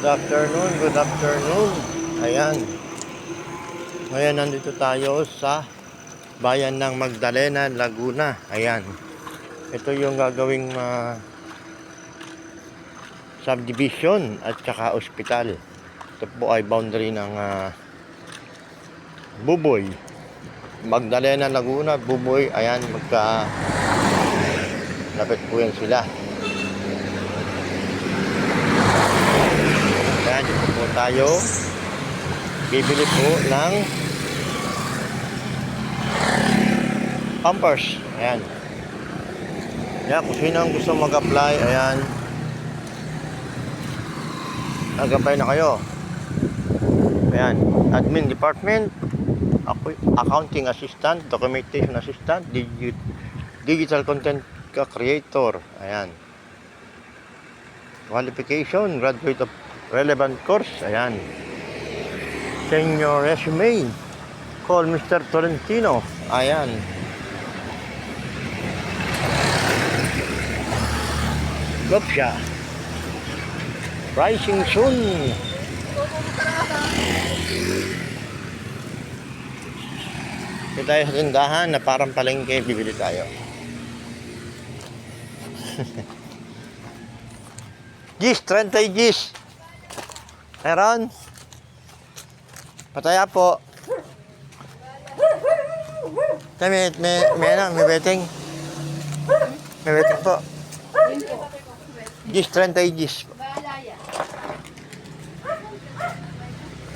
Good afternoon, good afternoon. Ayan. Ngayon nandito tayo sa bayan ng Magdalena, Laguna. Ayan. Ito yung gagawing subdivision at saka ospital. Ito po ay boundary ng Buboy. Magdalena, Laguna, Buboy. Ayan, lapit po yan sila. Ayan, dito po tayo. Bibili po ng Pampers. Ayan. Ayan, kung sino ang gusto mag-apply, ayan. Mag-apply na kayo. Ayan. Admin Department, Accounting Assistant, Documentation Assistant, Digital Content Creator. Ayan. Qualification, graduate of relevant course. Ayan. Send your resume. Call Mr. Tolentino. Ayan. Gopsya. Rising soon. Ito tayo sa tindahan na parang palengke, bibili tayo. Gis, 30 gis. Meron? Pataya po. May betting. May betting po. Gis, 30 gis.